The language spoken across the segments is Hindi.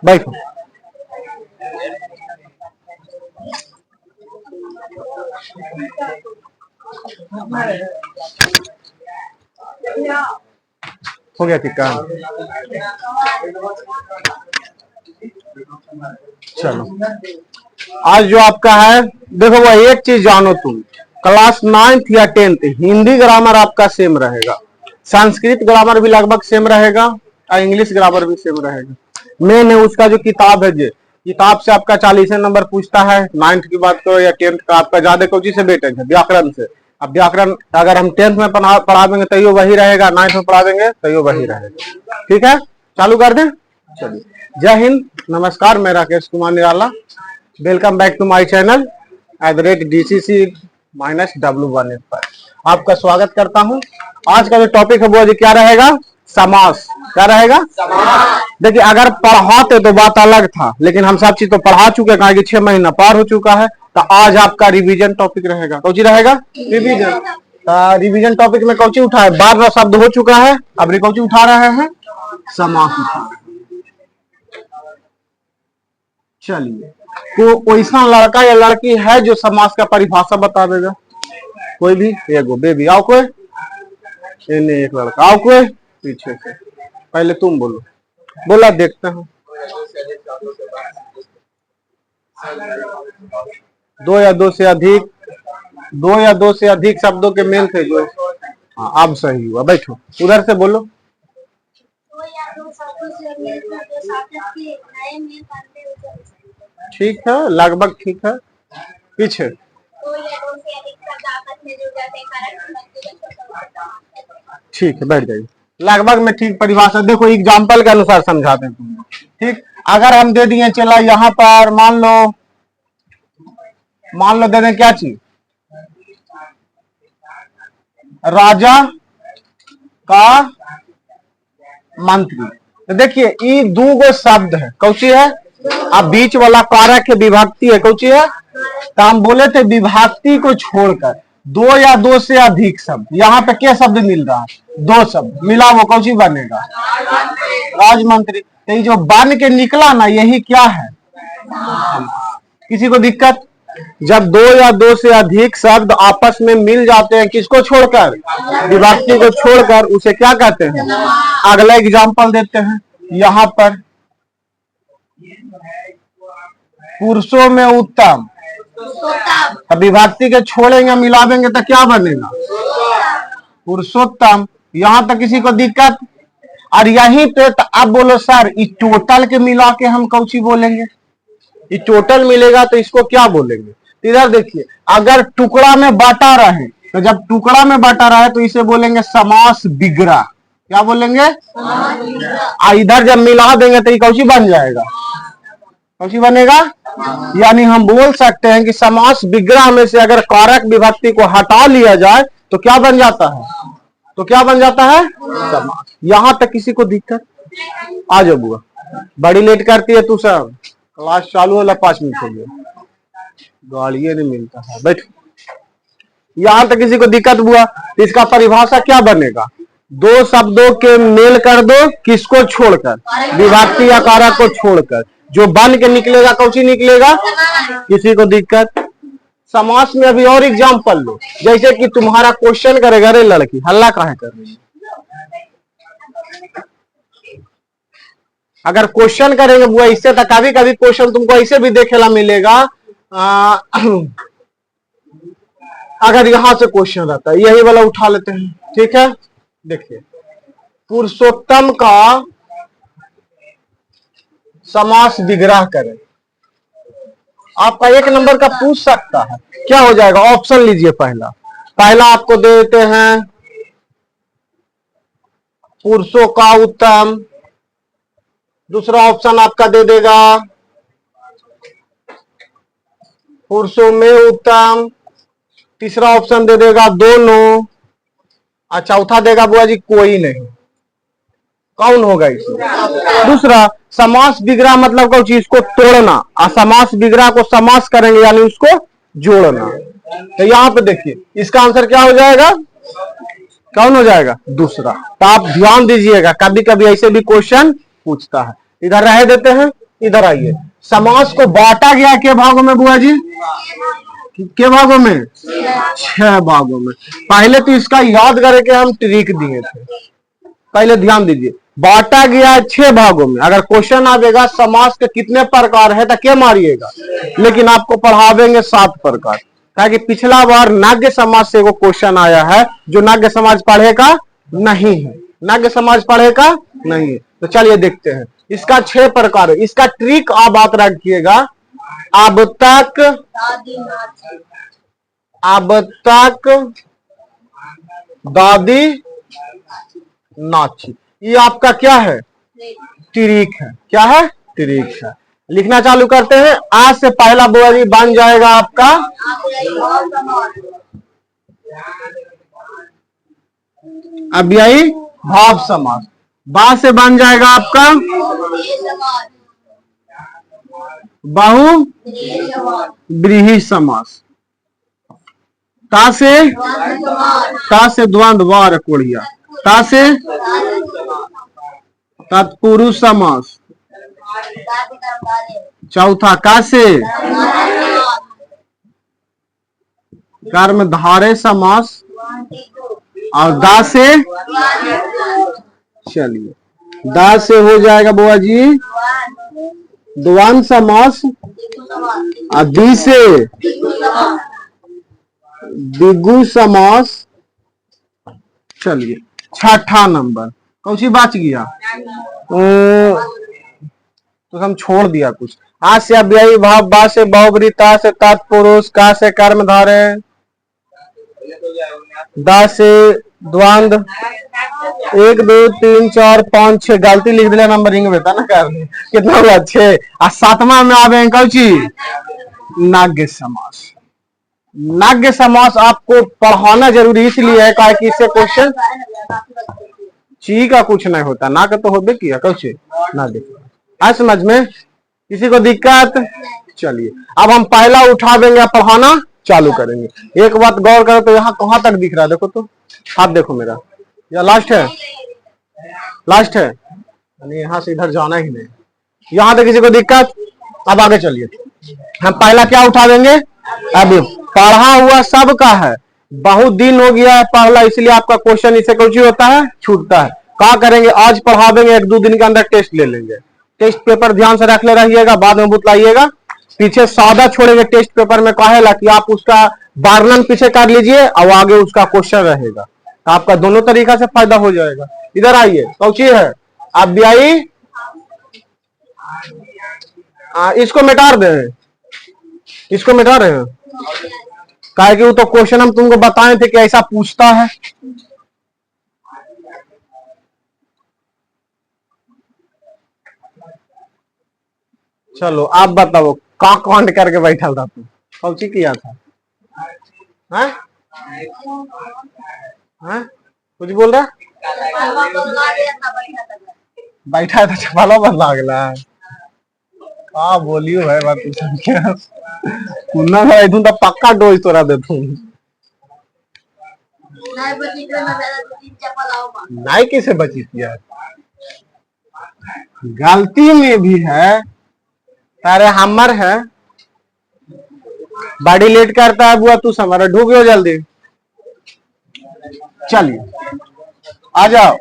बैठो। हो गया ठीक काम। चलो आज जो आपका है, देखो वह एक चीज जानो, तुम क्लास 9th या 10th हिंदी ग्रामर आपका सेम रहेगा, संस्कृत ग्रामर भी लगभग सेम रहेगा और इंग्लिश ग्रामर भी सेम रहेगा। मेन है उसका जो किताब है, किताब से आपका 40 नंबर पूछता है। 9th की बात करो या 10th का, आपका ज्यादा कोची से बेटे है, व्याकरण से। अब व्याकरण अगर हम 10th में पढ़ा देंगे तो वही रहेगा, 9th में पढ़ा देंगे तो वही रहेगा। ठीक है, चालू कर दें। चलिए, जय हिंद, नमस्कार, मैं Rakesh Kumar Nirala. Welcome back to my channel @DCC-W1 पर आपका स्वागत करता हूं। आज का जो टॉपिक है वो जी क्या रहेगा? समास। क्या रहेगा? देखिए, अगर पढ़ाते तो बात अलग था, लेकिन हम सब चीज तो पढ़ा चुके हैं, कि 6 महीना पार हो चुका है। तो आज आपका रिवीजन टॉपिक रहेगा। कौची रहेगा? रिवीजन। रिवीजन टॉपिक में कौची उठा है? 12 शब्द हो चुका है, अब कौची उठा रहे हैं? समास उठा। चलिए, तो ऐसा लड़का या लड़की है जो समास का परिभाषा बता देगा? कोई भी? एगो बेबी आओ, कोई एक लड़का आओ, कोई पीछे से। पहले तुम बोलो, बोला देखते हैं। 2 या 2 से अधिक, 2 या 2 से अधिक शब्दों के मेल थे जो। हाँ, अब सही हुआ। बैठो, उधर से बोलो। 2 या 2 शब्दों से मेल कर दो, सार्थक के नए मेल बनते हैं। ठीक है, लगभग ठीक है। पीछे 2 या 2 से अधिक शब्द आपस में जुड़ जाते हैं, कारक बनते हैं। ठीक है, बैठ जाइए। लगभग में ठीक परिभाषा। देखो एग्जाम्पल के अनुसार समझाते हैं तुमको। ठीक, अगर हम दे दिए, चला यहाँ पर मान लो दे दें क्या चीज? राजा का मंत्री। तो देखिए, ये 2 गो शब्द है। कौची है? अब बीच वाला कारक है, विभक्ति है। कौची है? तो हम बोले थे विभक्ति को छोड़कर 2 या 2 से अधिक शब्द। यहाँ पे क्या शब्द मिल रहा है? 2 शब्द मिला, वो कौची बनेगा? राजमंत्री। तो ये जो बन के निकला ना, यही क्या है? किसी को दिक्कत? जब 2 या 2 से अधिक शब्द आपस में मिल जाते हैं, किसको छोड़कर? विभक्ति को छोड़कर, उसे क्या कहते हैं? अगला एग्जाम्पल देते हैं। यहाँ पर पुरुषों में उत्तम, विभक्ति के छोड़ेंगे मिला देंगे तो क्या बनेगा? पुरुषोत्तम। यहां तक किसी को दिक्कत? और यहीं पे तो अब बोलो सर, इस टोटल के मिला के हम कौची बोलेंगे? ये टोटल मिलेगा तो इसको क्या बोलेंगे? इधर देखिए, अगर टुकड़ा में बांटा रहे, तो जब टुकड़ा में बांटा रहे तो इसे बोलेंगे समास विग्रह। क्या बोलेंगे? इधर जब मिला देंगे तो ये कौची बन जाएगा? कौची बनेगा? यानी हम बोल सकते हैं कि समास विग्रह में से अगर कारक विभक्ति को हटा लिया जाए तो क्या बन जाता है? तो क्या बन जाता है? समास। यहां तक किसी को दिक्कत? आ जाओ बुआ, बड़ी लेट करती है तू सब। क्लास चालू होला 5 मिनट हो गया, गाड़िए नहीं मिलता है। बैठ। यहां तक किसी को दिक्कत हुआ? तो इसका परिभाषा क्या बनेगा? 2 शब्दों के मेल कर दो, किसको छोड़कर? विभक्ति या कारक को छोड़कर। जो बन के निकलेगा कौची निकलेगा? किसी को दिक्कत? समास में अभी और एग्जाम्पल लो। जैसे कि तुम्हारा क्वेश्चन करेगा, अरे लड़की हल्ला काहे कर रही है? अगर क्वेश्चन करेंगे वो इससे, तो कभी कभी क्वेश्चन तुमको ऐसे भी देखेला मिलेगा। अगर यहां से क्वेश्चन रहता है, यही वाला उठा लेते हैं। ठीक है, देखिए, पुरुषोत्तम का समास विग्रह करें। आपका 1 नंबर का पूछ सकता है, क्या हो जाएगा? ऑप्शन लीजिए। पहला आपको दे देते हैं पुरुषों का उत्तम। दूसरा ऑप्शन आपका दे देगा पुरुषों में उत्तम। तीसरा ऑप्शन दे देगा दोनों। और चौथा देगा बुआ जी कोई नहीं। कौन होगा इसमें? दूसरा। समास विग्रह मतलब कोई चीज को तोड़ना, और समास विग्रह को समास करेंगे यानी उसको जोड़ना। तो यहां पे देखिए, इसका आंसर क्या हो जाएगा? कौन हो जाएगा? दूसरा। तो आप ध्यान दीजिएगा, कभी कभी ऐसे भी क्वेश्चन पूछता है। इधर रह देते हैं, इधर आइए। समास को बांटा गया के भागों में बुआ जी? के भागों में? 6 भागों में। पहले तो इसका याद करके हम ट्रिक दिए थे, पहले ध्यान दीजिए। बांटा गया 6 भागों में। अगर क्वेश्चन आएगा समास के कितने प्रकार है तो क्या मारिएगा, लेकिन आपको पढ़ावेंगे 7 प्रकार। ताकि पिछला बार नाग्य समाज से वो क्वेश्चन आया है, जो नाग्य समाज पढ़ेगा नहीं है, नाग्य समाज पढ़ेगा नहीं है। तो चलिए देखते हैं। इसका 6 प्रकार है। इसका ट्रिक आप बात रखिएगा। अब तक, अब तक दादी नाची, ये आपका क्या है? ट्रिक है। क्या है? ट्रिक है। लिखना चालू करते हैं। आज से पहला बुआ जी बन जाएगा आपका अव्ययी भाव समास। बा से बन जाएगा आपका बहु व्रीहि समास। ता से द्वंद्व वार कोढ़िया। ता से तत्पुरुष समास। चौथा का से कर्मधारय समास। और दा से, चलिए दा से हो जाएगा बुआ जी द्वंद्व समास। और दी से द्विगु समास। चलिए 6ठा नंबर कौन सी बच गया? तो हम छोड़ दिया कुछ। आज से अव्ययी भाव, बा से बहुव्रीहि, ता से तत्पुरुष, का से कर्मधारय, दा से द्वंद्व। 1 2 3 4 5 6 गलती लिख दिया, नंबरिंग बेटा ना कर कितना हुआ? 6। और 7वां में आवे कौची? नाग्य समास। नाग्य समास आपको पढ़ाना जरूरी इसलिए है कि इससे क्वेश्चन ची का कुछ नहीं होता, ना का तो होबे किया कौचे नाग्य। आज समझ में किसी को दिक्कत? चलिए अब हम पहला उठा देंगे, पढ़ाना चालू करेंगे। एक बात गौर करो तो यहाँ कहां तक दिख रहा है? देखो तो, हाथ देखो मेरा, या लास्ट है? लास्ट है, यहाँ से इधर जाना ही नहीं। यहाँ तक किसी को दिक्कत? अब आगे चलिए। हम पहला क्या उठा देंगे? अभी पढ़ा हुआ सबका है, बहुत दिन हो गया है पहला, इसलिए आपका क्वेश्चन इससे कुछ होता है, छूटता है। क्या करेंगे? आज पढ़ा देंगे, 1 2 दिन के अंदर टेस्ट ले लेंगे। टेस्ट पेपर ध्यान से रख ले रहिएगा, बाद में बुतलाइएगा। पीछे सादा छोड़ेंगे टेस्ट पेपर में, कहेला कि आप उसका वर्णन पीछे कर लीजिए और आगे उसका क्वेश्चन रहेगा, तो आपका दोनों तरीका से फायदा हो जाएगा। इधर आइए, कौची है? अव्ययी, इसको मिटा दे, इसको मिटा रहे हैं काहे कि वो तो क्वेश्चन हम तुमको बताए थे कि ऐसा पूछता है। चलो आप बताओ, का कांड करके बैठा था तू? कौची किया था? हैं? हैं? कुछ बोल रहा? बैठा था, चपाला बदला गला। हाँ बोलियो है बात क्या? कुन्ना भाई तुम तो पक्का डोज तोरा दे तू। नहीं कैसे बची थी यार? गलती में भी है, अरे हमर है। बॉडी लेट करता है बुआ, तू समझ ढूक गयो जल्दी। चलिए आ जाओ।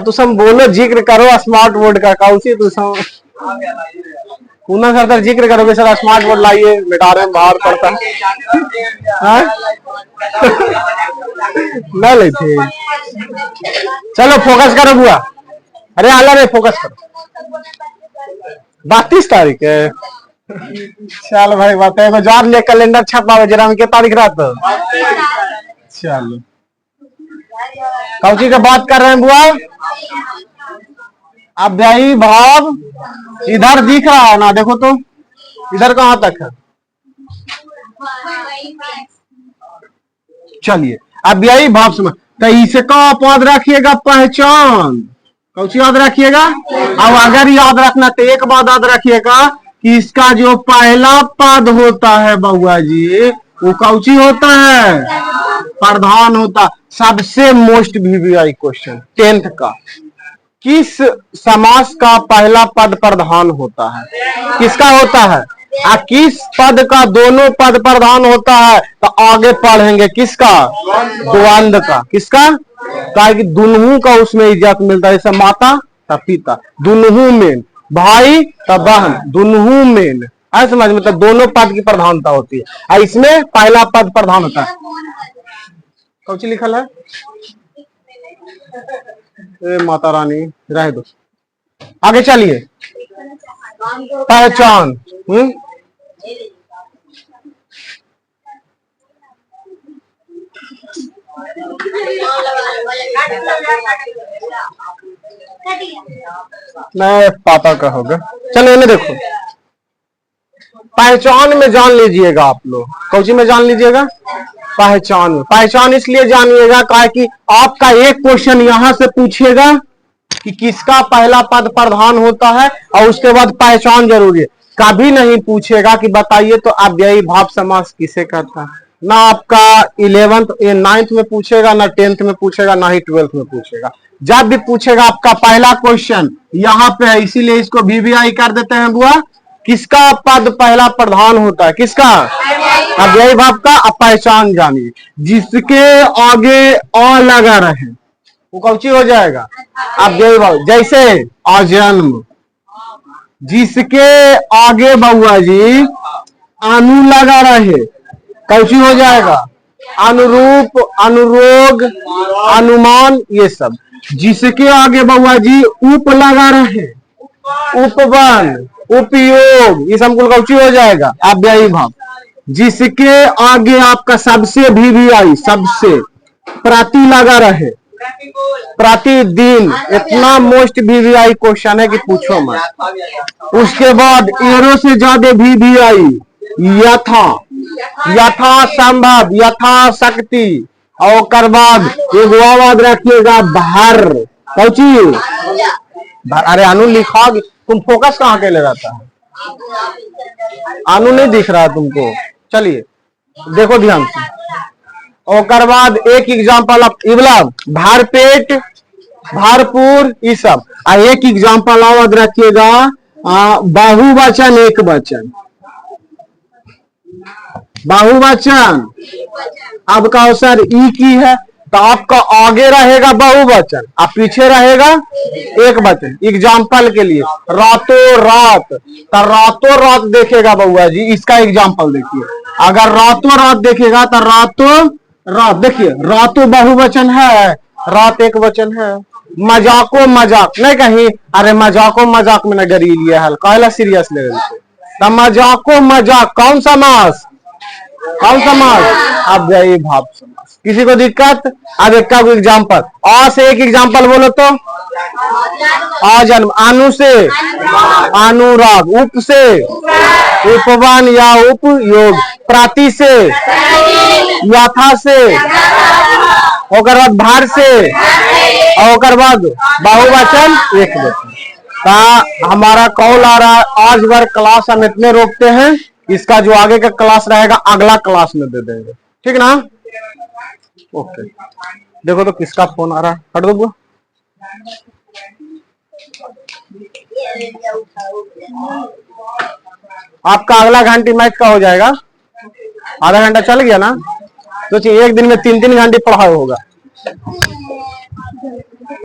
तू सब बोलो, जिक्र करो स्मार्ट बोर्ड का काउसी तू सब पुनः जिक्र करोगे सर, स्मार्ट बोर्ड लाइए, मिटा रहे हैं बाहर पड़ता है। नहीं लेते, चलो फोकस करो बुआ। अरे आला रे फोकस करो। 32 तारीख है। चल भाई बताए जार ले, कैलेंडर छपावे जरा में, क्या तारीख रात? चलो कौची का बात कर रहे हैं बुआ? अव्ययी भाव इधर दिख रहा है ना? देखो तो इधर कहां तक है? चलिए अव्ययी भाव समझ, तो इसे का याद रखिएगा? पहचान। कौची याद रखिएगा? अब अगर याद रखना तो एक बात याद रखिएगा कि इसका जो पहला पद होता है बउआ जी वो कौची होता है, प्रधान होता। सबसे मोस्ट वीवीआई क्वेश्चन 10th का, किस समास का पहला पद प्रधान होता है, किसका होता है, किस पद का दोनों पद प्रधान होता है, तो आगे पढ़ेंगे किसका, द्वंद्व का। किसका, कहा कि दुनहु का उसमें इज्जत मिलता है, जैसे माता तब पिता, दुनहु में भाई तब बहन, दुनहु में, ऐसे समझ में, मतलब दोनों पद की प्रधानता होती है, और इसमें पहला पद प्रधान होता है। कौची लिखल है, ए माता रानी, रह दो, आगे चलिए। पहचान, मैं पापा का होगा, चलो इन्हें देखो। पहचान में जान लीजिएगा आप लोग, कौची में जान लीजिएगा, पहचान में। पहचान इसलिए जानिएगा कहा कि आपका एक क्वेश्चन यहां से पूछेगा कि किसका पहला पद प्रधान होता है, और उसके बाद पहचान जरूरी है। कभी नहीं पूछेगा कि बताइए तो अव्ययी भाव समास किसे कहता है, ना आपका 11th 9th में पूछेगा, ना 10th में पूछेगा, ना ही 12th में पूछेगा। जब भी पूछेगा आपका पहला क्वेश्चन यहाँ पे है, इसीलिए इसको वीवीआई कर देते हैं बुआ। किसका पद पहला प्रधान होता है, किसका, अव्ययी भाव का। अब पहचान जानिए, जिसके आगे अ लगा रहे वो कौची हो जाएगा, अव्ययी भाव। जैसे अजन्म, जिसके आगे बउआ जी अनु लगा रहे कौची हो जाएगा, अनुरूप, अनुरोग, अनुमान, ये सब। जिसके आगे बउआ जी उप लगा रहे, उपवन, उपयोग, ये सब कौची हो जाएगा, अव्ययी भाव। जिसके आगे आपका सबसे वीवीआई, सबसे, प्रति लगा रहे, प्रतिदिन, इतना मोस्ट वीवीआई क्वेश्चन है कि पूछो मत। उसके बाद एरो से ज्यादा वीवीआई, यथा, यथा संभव, यथा शक्ति, और बाद एक वाद रखिएगा भर, कौची, अरे अनु लिखा, तुम फोकस कहाँ के ले जाता है, अनु नहीं दिख रहा तुमको, चलिए देखो ध्यान से। और बाद एक एग्जाम्पल इबला भरपेट, भरपूर, ये सब। एक एग्जाम्पल याद रखिएगा, बहुवचन एक वचन, बहुवचन। अब कहो सर ई की है, तो आपका आगे रहेगा बहुवचन और पीछे रहेगा एक वचन। एग्जाम्पल के लिए रातों रात, तो रातों रात देखेगा बउआ जी, इसका एग्जाम्पल देखिए। अगर रातों रात देखेगा तो रातों रात, देखिए रातों बहुवचन है, रात एक वचन है। मजाको मजाक नहीं कहीं, अरे मजाको मजाक में नगरी लिया है, कहला सीरियस लेवल पे। तो मजाको मजाक कौन सा मास, कौन सा मास, अव्ययी भाव समास। किसी को दिक्कत, अब एक का एग्जाम्पल, अ से एक एग्जाम्पल बोलो तो, अजन्म, अनु से अनुराग, उप से उपवन या उपयोग, प्राति से, यथा से, ओकर बाद भार से, और ओकर बाद बहुवचन एक वचन। हमारा कॉल आ रहा है, आज बार क्लास हम इतने रोकते हैं, इसका जो आगे का क्लास रहेगा अगला क्लास में दे देंगे, ठीक ना। ओके, देखो तो किसका फोन आ रहा है, हट दो। आपका अगला घंटी मैथ का हो जाएगा, आधा घंटा चल गया ना, तो एक दिन में 3-3 घंटे पढ़ाई होगा।